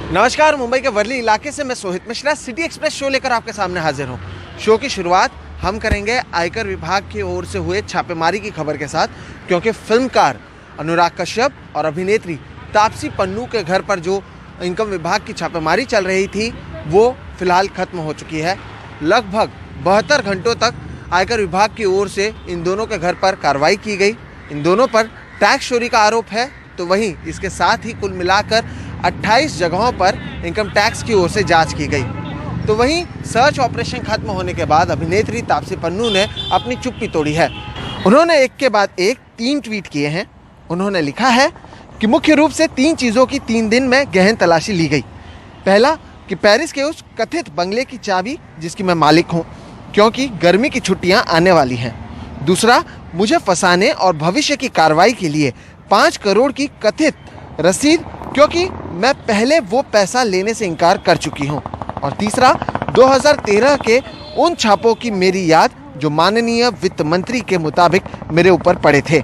नमस्कार, मुंबई के वर्ली इलाके से मैं Sohit Mishra city express show लेकर आपके सामने हाजिर हूँ। शो की शुरुआत हम करेंगे आयकर विभाग की ओर से हुए छापेमारी की खबर के साथ, क्योंकि फिल्मकार अनुराग कश्यप और अभिनेत्री तापसी पन्नू के घर पर जो इनकम विभाग की छापेमारी चल रही थी वो फिलहाल खत्म हो चुकी है। लगभग 72 घंटों तक आयकर विभाग की ओर से इन दोनों के घर पर कार्रवाई की गई। इन दोनों पर टैक्स चोरी का आरोप है, तो वहीं इसके साथ ही कुल मिलाकर 28 जगहों पर इनकम टैक्स की ओर से जांच की गई। तो वहीं सर्च ऑपरेशन खत्म होने के बाद अभिनेत्री तापसी पन्नू ने अपनी चुप्पी तोड़ी है। उन्होंने एक के बाद एक 3 ट्वीट किए हैं। उन्होंने लिखा है कि मुख्य रूप से 3 चीज़ों की 3 दिन में गहन तलाशी ली गई। पहला कि पेरिस के उस कथित बंगले की चाबी जिसकी मैं मालिक हूँ, क्योंकि गर्मी की छुट्टियाँ आने वाली हैं। दूसरा, मुझे फंसाने और भविष्य की कार्रवाई के लिए 5 करोड़ की कथित रसीद, क्योंकि मैं पहले वो पैसा लेने से इनकार कर चुकी हूँ। और तीसरा, 2013 के उन छापों की मेरी याद जो माननीय वित्त मंत्री के मुताबिक मेरे ऊपर पड़े थे।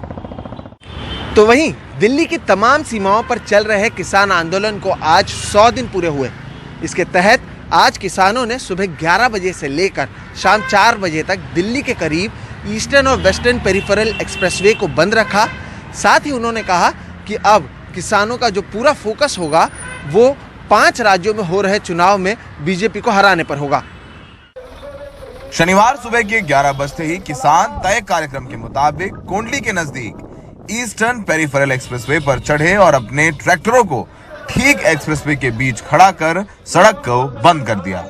तो वहीं दिल्ली की तमाम सीमाओं पर चल रहे किसान आंदोलन को आज 100 दिन पूरे हुए। इसके तहत आज किसानों ने सुबह 11 बजे से लेकर शाम 4 बजे तक दिल्ली के करीब ईस्टर्न और वेस्टर्न पेरिफेरल एक्सप्रेसवे को बंद रखा। साथ ही उन्होंने कहा कि अब किसानों का जो पूरा फोकस होगा वो 5 राज्यों में हो रहे चुनाव में बीजेपी को हराने पर होगा। शनिवार सुबह के 11 बजते ही किसान तय कार्यक्रम के मुताबिक कोंडली के नजदीक ईस्टर्न पेरिफेरल एक्सप्रेसवे पर चढ़े और अपने ट्रैक्टरों को ठीक एक्सप्रेसवे के बीच खड़ा कर सड़क को बंद कर दिया।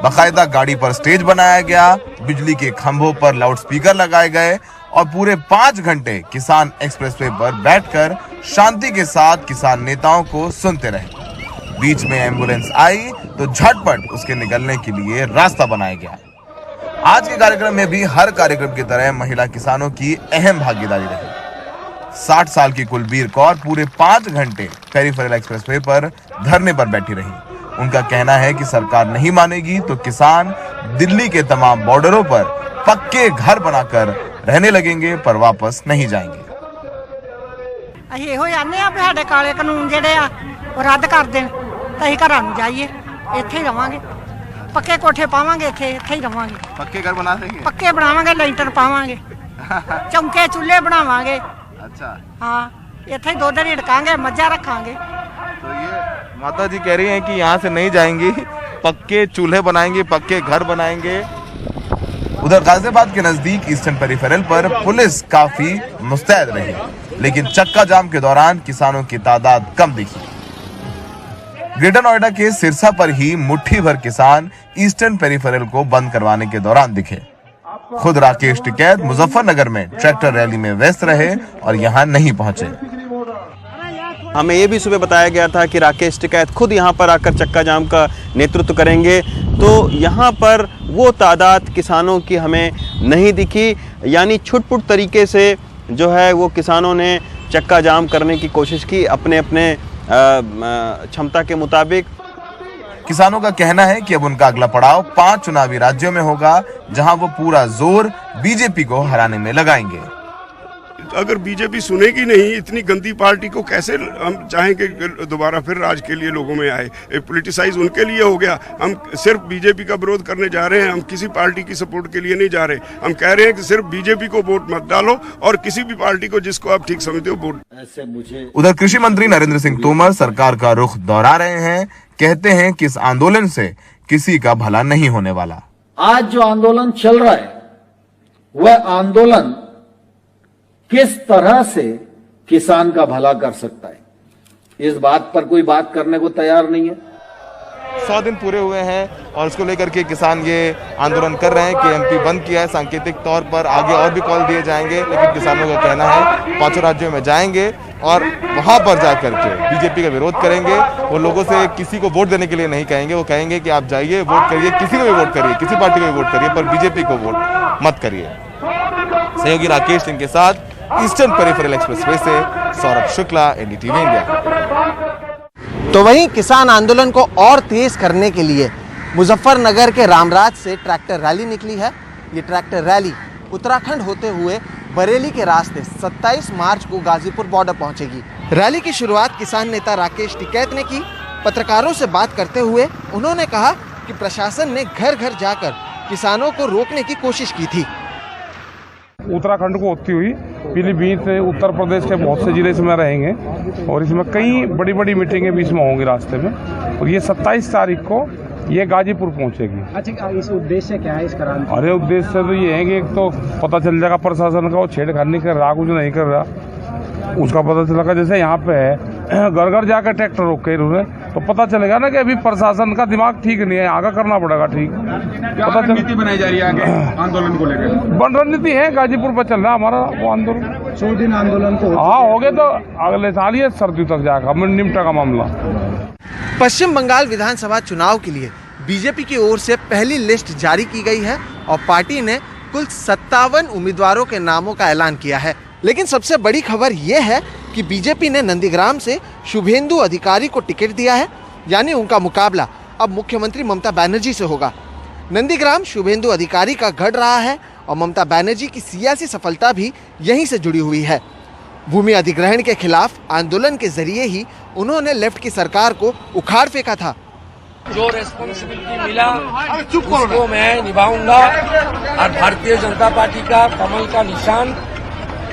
बाकायदा गाड़ी पर स्टेज बनाया गया, बिजली के खंभों पर लाउडस्पीकर लगाए गए और पूरे 5 घंटे किसान एक्सप्रेसवे पर बैठकर शांति के साथ किसान नेताओं को सुनते रहे। बीच में एम्बुलेंस आई तो झटपट उसके निकलने के लिए रास्ता बनाया गया। आज के कार्यक्रम में भी हर कार्यक्रम की तरह महिला किसानों की अहम भागीदारी रही। 60 साल की कुलबीर कौर पूरे 5 घंटे पेरिफेरल एक्सप्रेसवे पर धरने पर बैठी रही। उनका कहना है कि सरकार नहीं मानेगी तो किसान दिल्ली के तमाम बॉर्डरों पर पक्के घर बनाकर रहने लगेंगे, पर वापस नहीं जाएंगे। ਅਸੀਂ ਇਹੋ ਜਾਣਦੇ ਆ ਵੀ ਸਾਡੇ ਕਾਲੇ ਕਾਨੂੰਨ ਜਿਹੜੇ ਆ ਉਹ ਰੱਦ ਕਰ ਦੇਣ ਤਾਂ ਅਸੀਂ ਘਰਾਂ ਨੂੰ ਜਾਈਏ, ਇੱਥੇ ਹੀ ਰਵਾਂਗੇ, ਪੱਕੇ ਕੋਠੇ ਪਾਵਾਂਗੇ, ਇੱਥੇ ਹੀ ਰਵਾਂਗੇ। पक्के घर बना देंगे? ਪੱਕੇ ਬਣਾਵਾਂਗੇ, ਲੈਂਟਰ ਪਾਵਾਂਗੇ, ਚੌਂਕੇ ਚੁੱਲ੍ਹੇ ਬਣਾਵਾਂਗੇ। अच्छा, हाँ, ਇੱਥੇ ਹੀ ਦੁੱਧ ਰਿੜਕਾਂਗੇ, ਮੱਝਾਂ ਰੱਖਾਂਗੇ। तो ये माता जी कह रही हैं कि यहाँ से नहीं जाएंगी, पक्के चूल्हे बनाएंगे, पक्के घर बनाएंगे। उधर गाजियाबाद के नजदीक ईस्टर्न पेरिफेरल पर पुलिस काफी मुस्तैद रही, लेकिन चक्का जाम के दौरान किसानों की तादाद कम दिखी। ग्रेटर नोएडा के सिरसा पर ही मुट्ठी भर किसान ईस्टर्न पेरिफेरल को बंद करवाने के दौरान दिखे। खुद राकेश टिकैत मुजफ्फरनगर में ट्रैक्टर रैली में व्यस्त रहे और यहाँ नहीं पहुंचे। हमें ये भी सुबह बताया गया था कि राकेश टिकैत खुद यहाँ पर आकर चक्का जाम का नेतृत्व करेंगे, तो यहाँ पर वो तादाद किसानों की हमें नहीं दिखी। यानी छुटपुट तरीके से जो है वो किसानों ने चक्का जाम करने की कोशिश की अपने अपने क्षमता के मुताबिक। किसानों का कहना है कि अब उनका अगला पड़ाव 5 चुनावी राज्यों में होगा, जहां वो पूरा जोर बीजेपी को हराने में लगाएंगे। अगर बीजेपी सुनेगी नहीं, इतनी गंदी पार्टी को कैसे हम चाहेंगे दोबारा फिर राज के लिए लोगों में आए। पॉलिटिसाइज उनके लिए हो गया। हम सिर्फ बीजेपी का विरोध करने जा रहे हैं, हम किसी पार्टी की सपोर्ट के लिए नहीं जा रहे। हम कह रहे हैं कि सिर्फ बीजेपी को वोट मत डालो और किसी भी पार्टी को जिसको आप ठीक समझते हो वोट। उधर कृषि मंत्री नरेंद्र सिंह तोमर सरकार का रुख दोहरा रहे हैं। कहते हैं कि इस आंदोलन से किसी का भला नहीं होने वाला। आज जो आंदोलन चल रहा है वह आंदोलन किस तरह से किसान का भला कर सकता है, इस बात पर कोई बात करने को तैयार नहीं है। 100 दिन पूरे हुए हैं और इसको लेकर के किसान ये आंदोलन कर रहे हैं कि एमपी बंद किया है। सांकेतिक तौर पर आगे और भी कॉल दिए जाएंगे, लेकिन किसानों का कहना है 5 राज्यों में जाएंगे और वहां पर जाकर के बीजेपी का विरोध करेंगे। वो लोगों से किसी को वोट देने के लिए नहीं कहेंगे, वो कहेंगे कि आप जाइए वोट करिए, किसी को भी वोट करिए, किसी पार्टी को भी वोट करिए, पर बीजेपी को वोट मत करिए। सहयोगी राकेश सिंह के साथ ईस्टर्न पेरिफेरल एक्सप्रेसवे से सौरभ शुक्ला, एनडीटीवी इंडिया। तो वहीं किसान आंदोलन को और तेज करने के लिए मुजफ्फरनगर के रामराज से ट्रैक्टर रैली निकली है। ये ट्रैक्टर रैली उत्तराखंड होते हुए बरेली के रास्ते 27 मार्च को गाजीपुर बॉर्डर पहुंचेगी। रैली की शुरुआत किसान नेता राकेश टिकैत ने की। पत्रकारों से बात करते हुए उन्होंने कहा कि प्रशासन ने घर घर जाकर किसानों को रोकने की कोशिश की थी। उत्तराखंड को होती हुई पीलीभीत से उत्तर प्रदेश के बहुत से जिले इसमें रहेंगे और इसमें कई बड़ी बड़ी मीटिंगें भी इसमें होंगी रास्ते में, और ये 27 तारीख को ये गाजीपुर पहुंचेगी। अच्छा, इस उद्देश्य क्या है इस करार? अरे उद्देश्य तो ये है कि एक तो पता चल जाएगा प्रशासन का वो छेड़खानी कर रहा, कुछ नहीं कर रहा, उसका पता चलेगा। जैसे यहाँ पे है घर घर जाकर ट्रैक्टर रोके इन्होंने, तो पता चलेगा ना कि अभी प्रशासन का दिमाग ठीक नहीं है, आगे करना पड़ेगा ठीक। क्या रणनीति बनाई जा रही है आगे आंदोलन को लेकर? रणनीति है, गाजीपुर पर चल रहा हमारा वो आंदोलन। 100 दिन आंदोलन को हाँ हो गए तो अगले साल ही सर्दी तक जाएगा निपटा का मामला। पश्चिम बंगाल विधानसभा चुनाव के लिए बीजेपी की ओर से पहली लिस्ट जारी की गई है और पार्टी ने कुल 57 उम्मीदवारों के नामों का ऐलान किया है। लेकिन सबसे बड़ी खबर यह है कि बीजेपी ने नंदीग्राम से शुभेंदु अधिकारी को टिकट दिया है, यानी उनका मुकाबला अब मुख्यमंत्री ममता बनर्जी से होगा। नंदीग्राम शुभेंदु अधिकारी का गढ़ रहा है और ममता बनर्जी की सियासी सफलता भी यहीं से जुड़ी हुई है। भूमि अधिग्रहण के खिलाफ आंदोलन के जरिए ही उन्होंने लेफ्ट की सरकार को उखाड़ फेंका था। जो रेस्पॉन्सिबिलिटी मिला उसको मैं निभाऊंगा और भारतीय जनता पार्टी का कमल का निशान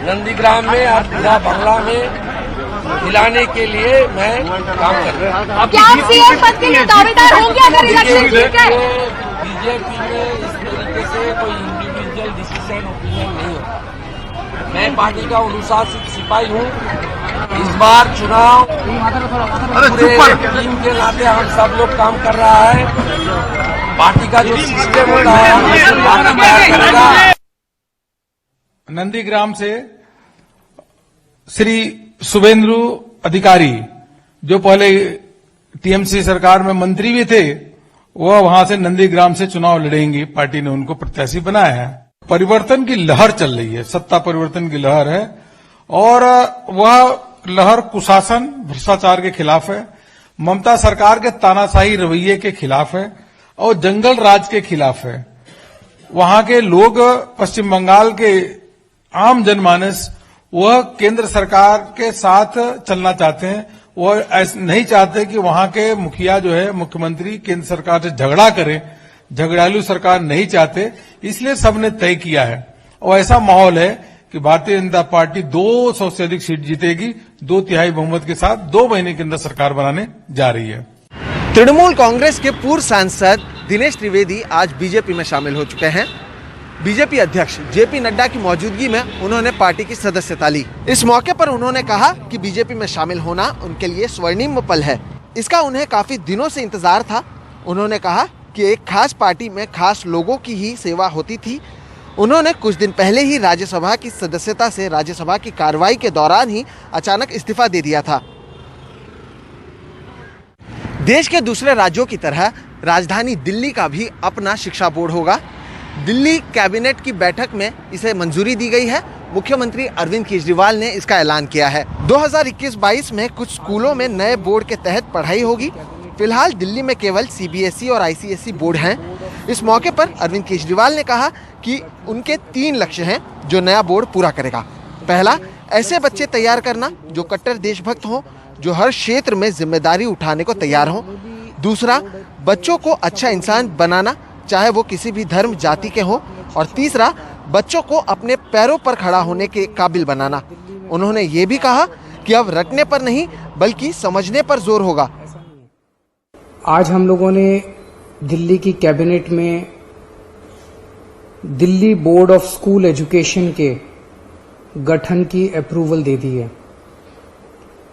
नंदीग्राम में और पूरा बांग्ला में दिलाने के लिए मैं काम कर रहा हूँ। क्या आप सीएम पद के लिए दावेदार होंगे अगर इलेक्शन जीत गए? बीजेपी में इस तरीके से कोई इंडिविजुअल डिसीजन ओपिनियन नहीं होता। मैं पार्टी का अनुशासित सिपाही हूँ। इस बार चुनाव पूरे टीम के नाते हम सब लोग काम कर रहा है। पार्टी का जो सिस्टम होता है पार्टी तैयार करेगा। नंदीग्राम से श्री शुभेंदु अधिकारी जो पहले टीएमसी सरकार में मंत्री भी थे, वह वहां से नंदीग्राम से चुनाव लड़ेंगी। पार्टी ने उनको प्रत्याशी बनाया है। परिवर्तन की लहर चल रही है, सत्ता परिवर्तन की लहर है और वह लहर कुशासन भ्रष्टाचार के खिलाफ है, ममता सरकार के तानाशाही रवैये के खिलाफ है और जंगल राज के खिलाफ है। वहां के लोग, पश्चिम बंगाल के आम जनमानस, वह केंद्र सरकार के साथ चलना चाहते हैं। वह नहीं चाहते कि वहां के मुखिया जो है मुख्यमंत्री केंद्र सरकार से झगड़ा करे, झगड़ालू सरकार नहीं चाहते। इसलिए सबने तय किया है और ऐसा माहौल है कि भारतीय जनता पार्टी 200 से अधिक सीट जीतेगी, 2/3 बहुमत के साथ 2 महीने के अंदर सरकार बनाने जा रही है। तृणमूल कांग्रेस के पूर्व सांसद दिनेश त्रिवेदी आज बीजेपी में शामिल हो चुके हैं। बीजेपी अध्यक्ष जेपी नड्डा की मौजूदगी में उन्होंने पार्टी की सदस्यता ली। इस मौके पर उन्होंने कहा कि बीजेपी में शामिल होना उनके लिए स्वर्णिम पल है। इसका उन्हें काफी दिनों से इंतजार था। उन्होंने कहा कि एक खास पार्टी में खास लोगों की ही सेवा होती थी। उन्होंने कुछ दिन पहले ही राज्यसभा की सदस्यता से राज्यसभा की कार्रवाई के दौरान ही अचानक इस्तीफा दे दिया था। देश के दूसरे राज्यों की तरह राजधानी दिल्ली का भी अपना शिक्षा बोर्ड होगा। दिल्ली कैबिनेट की बैठक में इसे मंजूरी दी गई है। मुख्यमंत्री अरविंद केजरीवाल ने इसका ऐलान किया है। 2021-22 में कुछ स्कूलों में नए बोर्ड के तहत पढ़ाई होगी। फिलहाल दिल्ली में केवल सीबीएसई और आईसीएसई बोर्ड हैं। इस मौके पर अरविंद केजरीवाल ने कहा कि उनके 3 लक्ष्य हैं जो नया बोर्ड पूरा करेगा। पहला, ऐसे बच्चे तैयार करना जो कट्टर देशभक्त हों, जो हर क्षेत्र में जिम्मेदारी उठाने को तैयार हों। दूसरा, बच्चों को अच्छा इंसान बनाना, चाहे वो किसी भी धर्म जाति के हों। और तीसरा, बच्चों को अपने पैरों पर खड़ा होने के काबिल बनाना। उन्होंने ये भी कहा कि अब रटने पर नहीं बल्कि समझने पर जोर होगा। आज हम लोगों ने दिल्ली की कैबिनेट में Delhi board of school education के गठन की अप्रूवल दे दी है।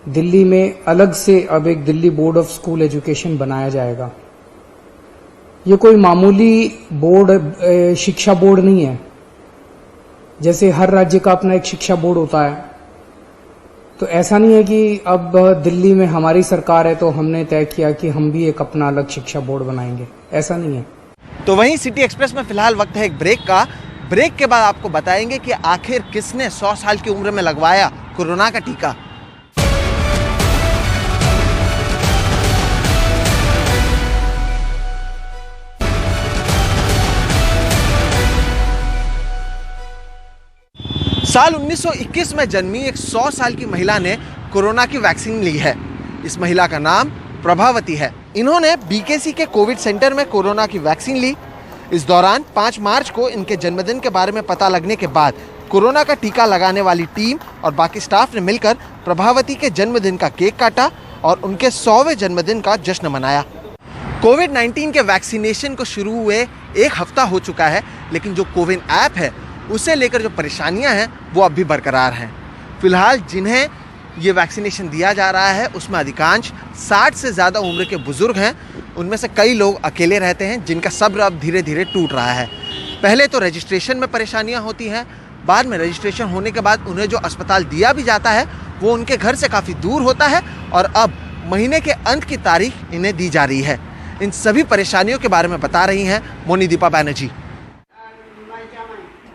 दिल्ली में अलग से अब एक Delhi board of school education बनाया जाएगा। ये कोई मामूली बोर्ड, शिक्षा बोर्ड नहीं है। जैसे हर राज्य का अपना एक शिक्षा बोर्ड होता है, तो ऐसा नहीं है कि अब दिल्ली में हमारी सरकार है तो हमने तय किया कि हम भी एक अपना अलग शिक्षा बोर्ड बनाएंगे, ऐसा नहीं है। तो वहीं सिटी एक्सप्रेस में फिलहाल वक्त है एक ब्रेक का। ब्रेक के बाद आपको बताएंगे कि आखिर किसने 100 साल की उम्र में लगवाया कोरोना का टीका। साल 1921 में जन्मी एक 100 साल की महिला ने कोरोना की वैक्सीन ली है। इस महिला का नाम प्रभावती है। इन्होंने बीकेसी के कोविड सेंटर में कोरोना की वैक्सीन ली। इस दौरान 5 मार्च को इनके जन्मदिन के बारे में पता लगने के बाद कोरोना का टीका लगाने वाली टीम और बाकी स्टाफ ने मिलकर प्रभावती के जन्मदिन का केक काटा और उनके 100वें जन्मदिन का जश्न मनाया। कोविड-19 के वैक्सीनेशन को शुरू हुए 1 हफ्ता हो चुका है, लेकिन जो कोविन ऐप है उसे लेकर जो परेशानियां हैं वो अब भी बरकरार हैं। फिलहाल जिन्हें ये वैक्सीनेशन दिया जा रहा है उसमें अधिकांश 60 से ज़्यादा उम्र के बुजुर्ग हैं। उनमें से कई लोग अकेले रहते हैं जिनका सब्र अब धीरे धीरे टूट रहा है। पहले तो रजिस्ट्रेशन में परेशानियां होती हैं, बाद में रजिस्ट्रेशन होने के बाद उन्हें जो अस्पताल दिया भी जाता है वो उनके घर से काफ़ी दूर होता है और अब महीने के अंत की तारीख इन्हें दी जा रही है। इन सभी परेशानियों के बारे में बता रही हैं मोनीदीपा बैनर्जी।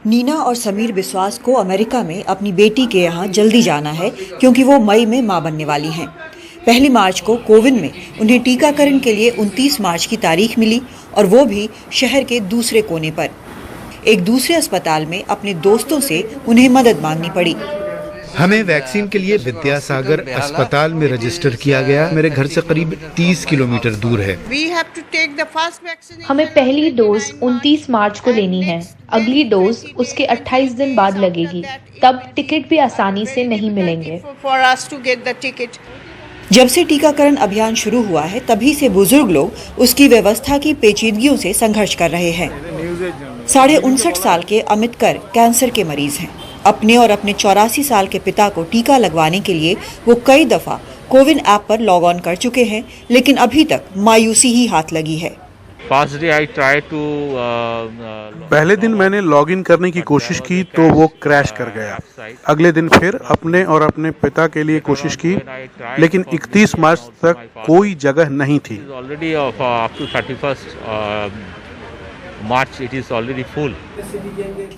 नीना और समीर बिस्वास को अमेरिका में अपनी बेटी के यहाँ जल्दी जाना है क्योंकि वो मई में मां बनने वाली हैं। 1 मार्च को कोविन में उन्हें टीकाकरण के लिए 29 मार्च की तारीख मिली और वो भी शहर के दूसरे कोने पर। एक दूसरे अस्पताल में अपने दोस्तों से उन्हें मदद मांगनी पड़ी। हमें वैक्सीन के लिए विद्यासागर अस्पताल में रजिस्टर किया गया। मेरे घर से करीब 30 किलोमीटर दूर है। हमें पहली डोज 29 मार्च को लेनी है। अगली डोज उसके 28 दिन बाद लगेगी। तब टिकट भी आसानी से नहीं मिलेंगे। जब से टीकाकरण अभियान शुरू हुआ है तभी से बुजुर्ग लोग उसकी व्यवस्था की पेचीदगियों से संघर्ष कर रहे हैं। 59.5 साल के अमित कर कैंसर के मरीज हैं। अपने और अपने 84 साल के पिता को टीका लगवाने के लिए वो कई दफा कोविन ऐप पर लॉग ऑन कर चुके हैं, लेकिन अभी तक मायूसी ही हाथ लगी है। पहले दिन मैंने लॉगिन करने की कोशिश की तो वो क्रैश कर गया। अगले दिन फिर अपने और अपने पिता के लिए कोशिश की, लेकिन 31 मार्च तक कोई जगह नहीं थी। March it is already full.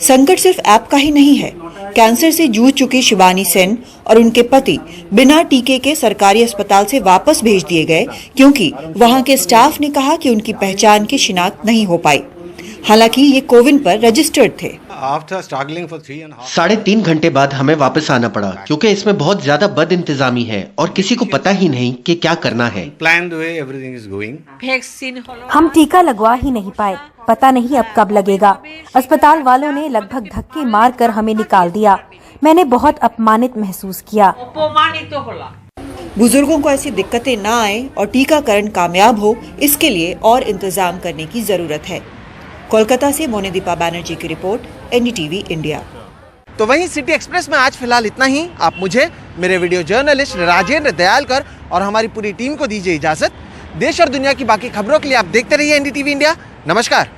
संकट सिर्फ ऐप का ही नहीं है। कैंसर से जूझ चुकी शिवानी सेन और उनके पति बिना टीके के सरकारी अस्पताल से वापस भेज दिए गए क्योंकि वहां के स्टाफ ने कहा कि उनकी पहचान की शिनाख्त नहीं हो पाई। हालांकि ये कोविन पर रजिस्टर्ड थे। 3.5 घंटे बाद हमें वापस आना पड़ा क्योंकि इसमें बहुत ज्यादा बद इंतजामी है और किसी को पता ही नहीं कि क्या करना है। हम टीका लगवा ही नहीं पाए। पता नहीं अब कब लगेगा। अस्पताल वालों ने लगभग धक्के मारकर हमें निकाल दिया। मैंने बहुत अपमानित महसूस किया। बुजुर्गों को ऐसी दिक्कतें न आए और टीकाकरण कामयाब हो, इसके लिए और इंतजाम करने की जरूरत है। कोलकाता से मोनीदीपा बैनर्जी की रिपोर्ट, एनडीटीवी इंडिया। तो वहीं सिटी एक्सप्रेस में आज फिलहाल इतना ही। आप मुझे, मेरे वीडियो जर्नलिस्ट राजेंद्र दयालकर और हमारी पूरी टीम को दीजिए इजाजत। देश और दुनिया की बाकी खबरों के लिए आप देखते रहिए एनडीटीवी इंडिया। नमस्कार।